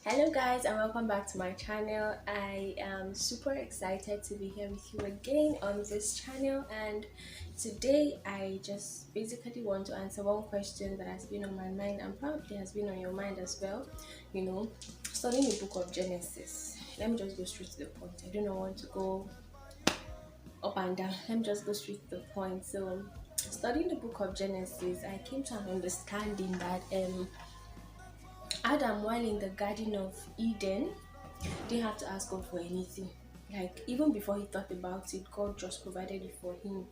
Hello guys and welcome back to my channel. I am super excited to be here with you again on this channel, and today I just basically want to answer one question that has been on my mind and probably has been on your mind as well. Studying the book of Genesis. Let me just go straight to the point. I do not want to go up and down. Let me just go straight to the point. So studying the book of Genesis, I came to an understanding that Adam, while in the Garden of Eden, didn't have to ask God for anything. Like, even before he thought about it, God just provided it for him.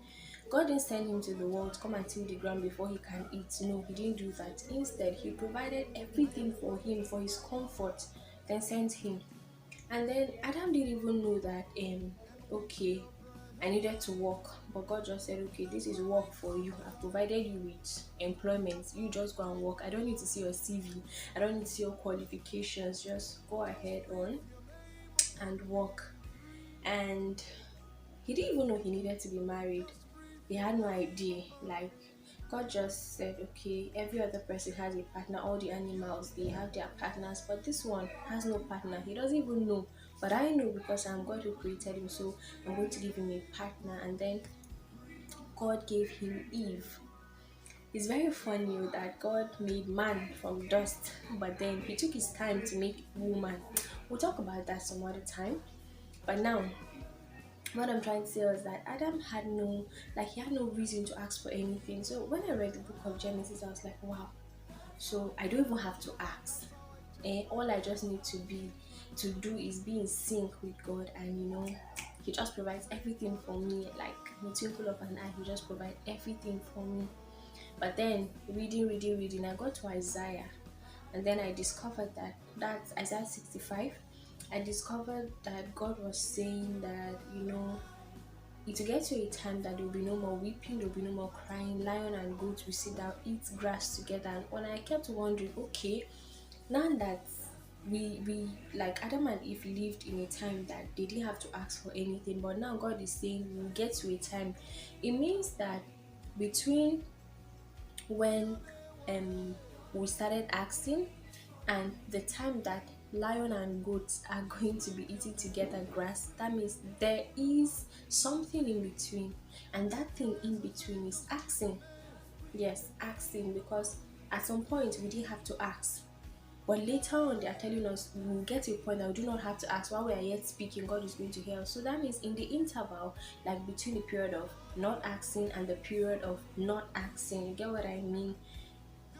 God didn't send him to the world, come and till the ground before he can eat. No, he didn't do that. Instead, he provided everything for him, for his comfort, then sent him. And then Adam didn't even know that, okay, I needed to work, but God just said, okay, this is work for you. I've provided you with employment. You just go and work. I don't need to see your CV. I don't need to see your qualifications. Just go ahead on and work. And he didn't even know he needed to be married. He had no idea. Like, God just said, okay, every other person has a partner. All the animals, they have their partners, but this one has no partner. He doesn't even know. But I know because I'm God who created him, so I'm going to give him a partner. And then God gave him Eve. It's very funny that God made man from dust, but then he took his time to make woman. We'll talk about that some other time. But now, what I'm trying to say is that Adam had he had no reason to ask for anything. So when I read the book of Genesis, I was like, wow. So I don't even have to ask. All I just need to do is be in sync with God, and He just provides everything for me. Like the twinkle of an eye, He just provides everything for me. But then reading, I got to Isaiah, and then I discovered that that's Isaiah 65. I discovered that God was saying that it will get to a time that there will be no more weeping, there will be no more crying. Lion and goat will sit down, eat grass together. And when I kept wondering, okay, now that we like Adam and Eve lived in a time that they didn't have to ask for anything, but now God is saying we'll get to a time. It means that between when we started asking and the time that lion and goats are going to be eating together grass, that means there is something in between, and that thing in between is asking. Yes, asking, because at some point we didn't have to ask, but later on they are telling us we will get to a point that we do not have to ask. While we are yet speaking, God is going to hear us. So that means in the interval, like between the period of not asking and the period of not asking, you get what I mean?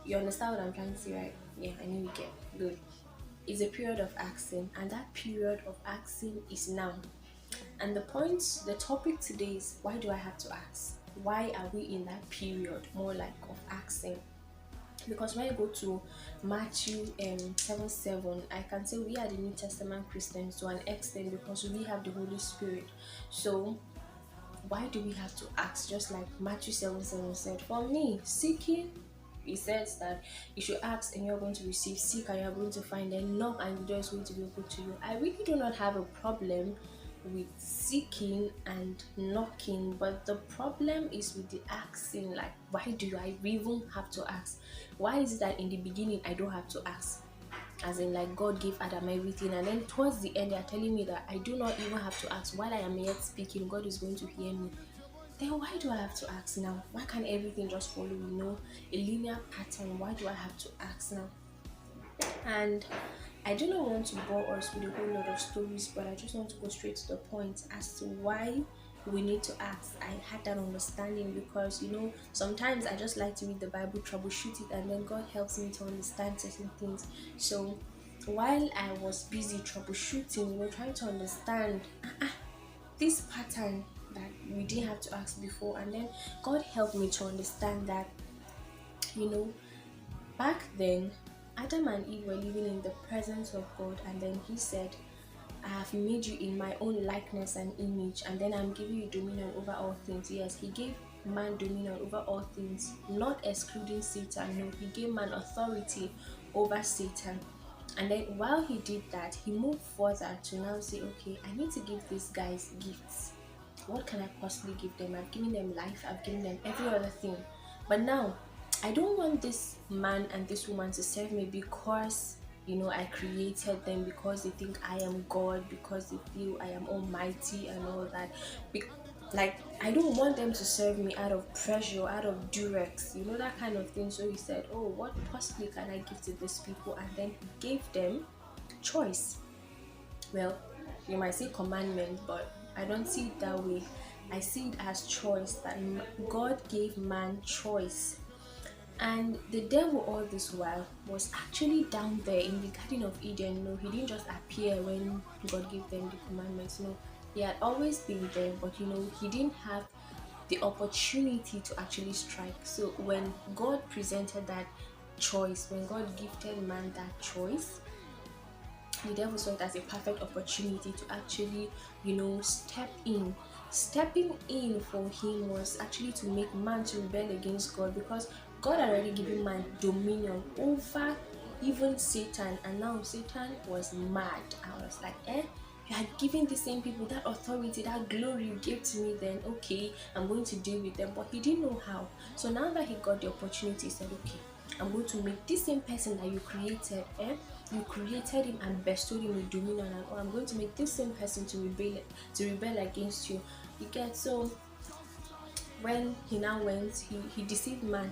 You understand what I'm trying to say, right? Yeah, I know you get. Good. It's a period of asking, and that period of asking is now. And the topic today is, why do I have to ask? Why are we in that period more like of asking? Because when I go to Matthew 7:7, I can say we are the New Testament Christians to an extent because we have the Holy Spirit. So why do we have to ask? Just like Matthew 7:7 said, for me, seeking, it says that you should ask and you're going to receive, seek and you're going to find, and knock and the door is going to be open to you. I really do not have a problem with seeking and knocking, but the problem is with the asking. Like, why do I even have to ask? Why is it that in the beginning I don't have to ask? As in, like, God gave Adam everything, and then towards the end they are telling me that I do not even have to ask. While I am yet speaking, God is going to hear me. Then why do I have to ask now? Why can't everything just follow, a linear pattern? Why do I have to ask now? And I do not want to bore us with a whole lot of stories, but I just want to go straight to the point as to why we need to ask. I had that understanding because sometimes I just like to read the Bible, troubleshoot it, and then God helps me to understand certain things. So while I was busy troubleshooting, trying to understand this pattern that we didn't have to ask before, and then God helped me to understand that you know back then Adam and Eve were living in the presence of God, and then He said, I have made you in my own likeness and image, and then I'm giving you dominion over all things. Yes, He gave man dominion over all things, not excluding Satan. No, He gave man authority over Satan. And then while He did that, He moved further to now say, okay, I need to give these guys gifts. What can I possibly give them? I've given them life, I've given them every other thing. But now, I don't want this man and this woman to serve me because, I created them because they think I am God, because they feel I am almighty and all that. Be- like I don't want them to serve me out of pressure, out of durex, that kind of thing. So he said, oh, what possibly can I give to these people? And then he gave them choice. Well, you might say commandment, but I don't see it that way. I see it as choice, that God gave man choice. And the devil all this while was actually down there in the Garden of Eden. No, he didn't just appear when God gave them the commandments. No, he had always been there, but he didn't have the opportunity to actually strike. So when God presented that choice, when God gifted man that choice, the devil saw it as a perfect opportunity to actually, step in. Stepping in for him was actually to make man to rebel against God, because God had already given man dominion over even Satan, and now Satan was mad. I was like, you had given the same people that authority, that glory you gave to me, then okay, I'm going to deal with them. But he didn't know how. So now that he got the opportunity, he said, okay, I'm going to make this same person that you created, you created him and bestowed him with dominion, and I'm going to make this same person to rebel against you. You get? So when he now went, he deceived man.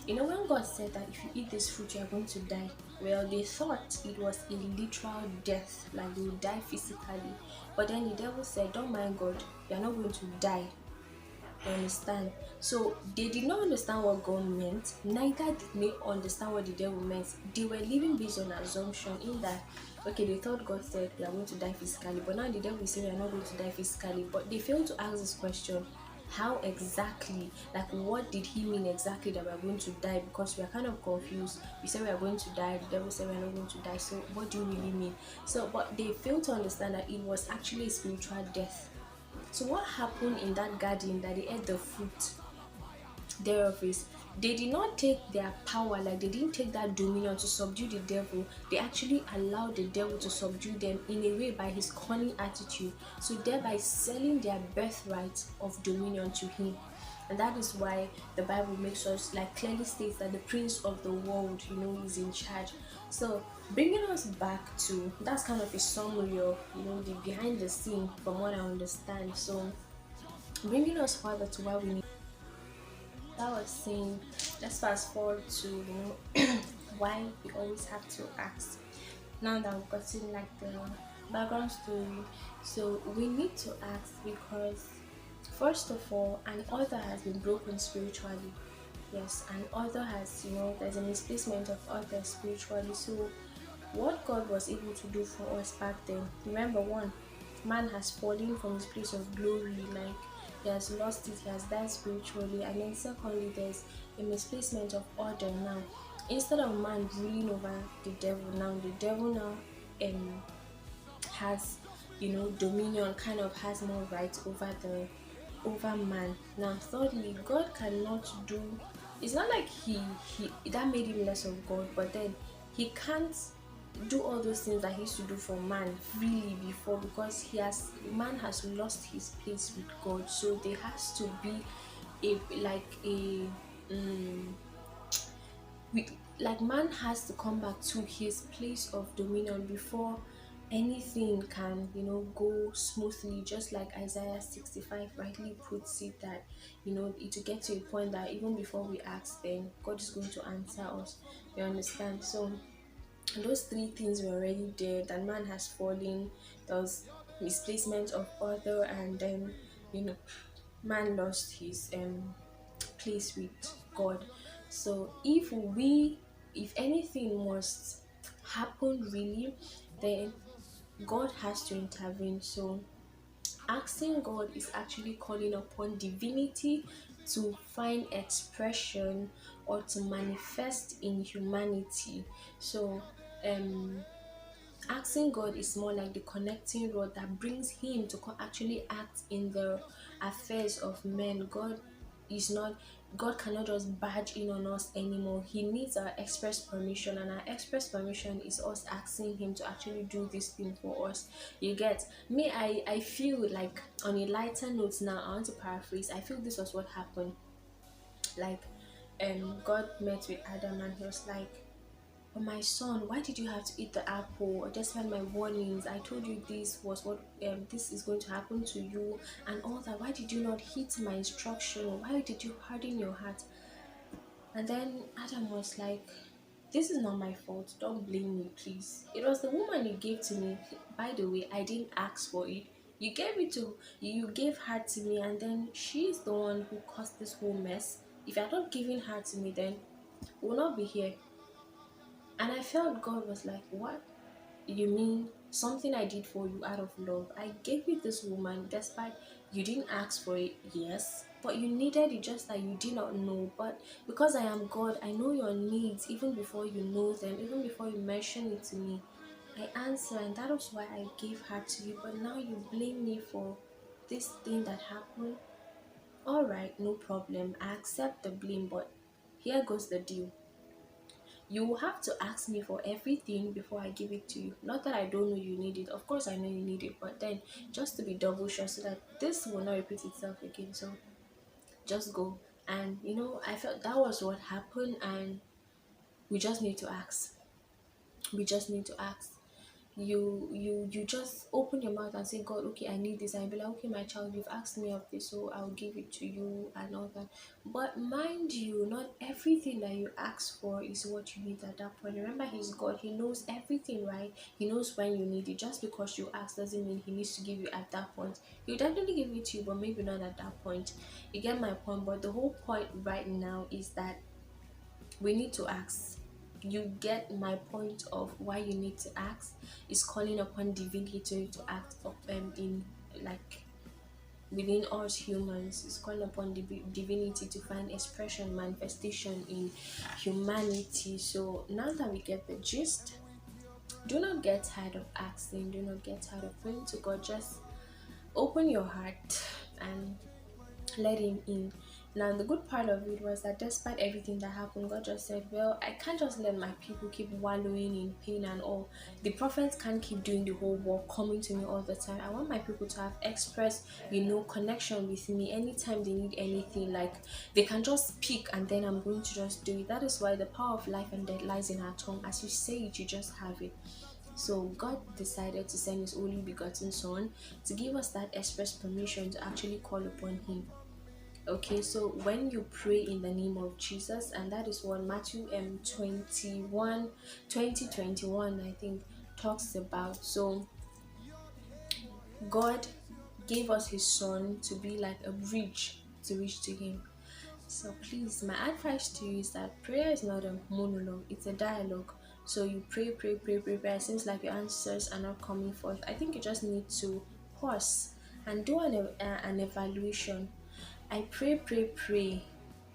When God said that if you eat this fruit you are going to die, well, they thought it was a literal death, like they would die physically. But then the devil said, don't mind God, you are not going to die. You understand? So they did not understand what God meant, neither did they understand what the devil meant. They were living based on assumption, in that, okay, they thought God said we are going to die physically, but now the devil is saying we are not going to die physically. But they failed to ask this question: how exactly, like what did he mean exactly that we are going to die? Because we are kind of confused. We say we are going to die, the devil said we are not going to die, so what do you really mean? So but they failed to understand that it was actually a spiritual death. So what happened in that garden that they ate the fruit thereof is, they did not take their power, like they didn't take that dominion to subdue the devil. They actually allowed the devil to subdue them in a way by his cunning attitude, so thereby selling their birthright of dominion to him. And that is why the Bible makes us, like, clearly states that the prince of the world, is in charge. So bringing us back to, that's kind of a summary of, the behind the scene from what I understand. So bringing us further to why we need, that was saying, let's fast forward to, why we always have to ask. Now that we've gotten like the background story, so we need to ask because, first of all, an author has been broken spiritually. Yes, an author has, there's a misplacement of author spiritually. So what God was able to do for us back then, remember, one, man has fallen from his place of glory, like he has lost it, he has died spiritually. And then secondly, there's a misplacement of order now. Instead of man ruling over the devil, now the devil now has, dominion, kind of has more rights over man. Now thirdly, God cannot do, it's not like he that made him less of God, but then he can't do all those things that he used to do for man freely before, because man has lost his place with God. So there has to be a, like a like man has to come back to his place of dominion before anything can, go smoothly. Just like Isaiah 65 rightly puts it, that it will get to a point that even before we ask, then God is going to answer us. You understand? So those three things were already there, that man has fallen, there was misplacement of order, and then, man lost his place with God. So if anything must happen really, then God has to intervene. So asking God is actually calling upon divinity to find expression or to manifest in humanity. So asking God is more like the connecting rod that brings him to actually act in the affairs of men. Is not God cannot just barge in on us anymore. He needs our express permission, and our express permission is us asking him to actually do this thing for us. You get me? I feel like, on a lighter note now, I want to paraphrase. I feel this was what happened. Like God met with Adam and he was like, but my son, why did you have to eat the apple? Despite my warnings, I told you this was what this is going to happen to you and all that. Why did you not heed my instruction? Why did you harden your heart? And then Adam was like, this is not my fault. Don't blame me, please. It was the woman you gave to me. By the way, I didn't ask for it. You gave it to you gave her to me, and then she's the one who caused this whole mess. If you're not giving her to me, then we'll not be here. And I felt God was like, what? You mean something I did for you out of love? I gave you this woman despite you didn't ask for it, yes, but you needed it just that you did not know. But because I am God, I know your needs even before you know them, even before you mention it to me. I answer, and that was why I gave her to you. But now you blame me for this thing that happened. All right, no problem. I accept the blame, but here goes the deal. You will have to ask me for everything before I give it to you. Not that I don't know you need it. Of course I know you need it, but then just to be double sure so that this will not repeat itself again. So just go. And I felt that was what happened, and we just need to ask. We just need to ask. You just open your mouth and say, God, okay, I need this. And be like, okay, my child, you've asked me of this, so I'll give it to you and all that. But mind you, not everything that you ask for is what you need at that point. Remember, he's God. He knows everything, right? He knows when you need it. Just because you ask doesn't mean he needs to give you at that point. He'll definitely give it to you, but maybe not at that point. You get my point? But the whole point right now is that we need to ask. You get my point of why you need to ask. Is calling upon divinity to act up in, like, within us humans. Is calling upon divinity to find expression, manifestation in humanity. So now that we get the gist, do not get tired of asking, do not get tired of praying to God. Just open your heart and let him in. Now the good part of it was that despite everything that happened, God just said, well, I can't just let my people keep wallowing in pain and all. The prophets can't keep doing the whole work, coming to me all the time. I want my people to have express, connection with me anytime they need anything. Like, they can just speak and then I'm going to just do it. That is why the power of life and death lies in our tongue. As you say it, you just have it. So God decided to send his only begotten son to give us that express permission to actually call upon him. Okay, so when you pray in the name of Jesus, and that is what Matthew 2021 I think talks about. So God gave us his son to be like a bridge to reach to him. So please, my advice to you is that prayer is not a monologue, it's a dialogue. So you pray, pray, pray, pray, pray. It seems like your answers are not coming forth. I think you just need to pause and do an evaluation. I pray, pray, pray,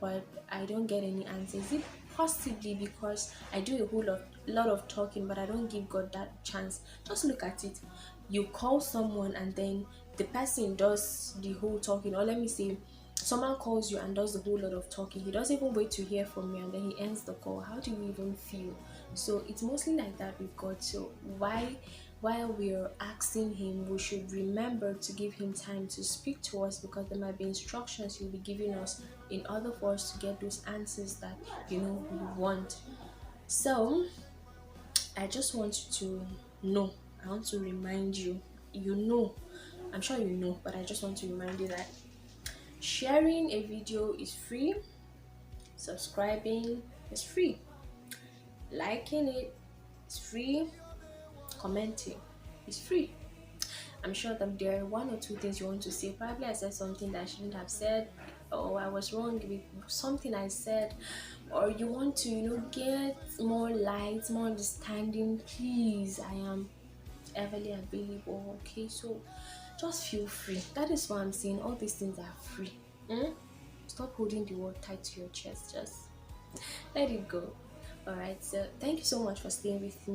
but I don't get any answers. Is it possibly because I do a lot of talking, but I don't give God that chance? Just look at it. You call someone and then the person does the whole talking, or let me say, someone calls you and does a whole lot of talking. He doesn't even wait to hear from you, and then he ends the call. How do you even feel? So it's mostly like that with God. So while we're asking him, we should remember to give him time to speak to us, because there might be instructions he'll be giving us in order for us to get those answers that we want. So I just want you to know. I want to remind you. I'm sure you know, but I just want to remind you that sharing a video is free, subscribing is free, liking it is free, commenting is free. I'm sure that there are one or two things you want to say. Probably I said something that I shouldn't have said, or I was wrong with something I said, or you want to get more light, more understanding. Please, I am everly available. Okay, so just feel free. That is why I'm saying all these things are free. Stop holding the word tight to your chest. Just let it go. All right, so thank you so much for staying with me.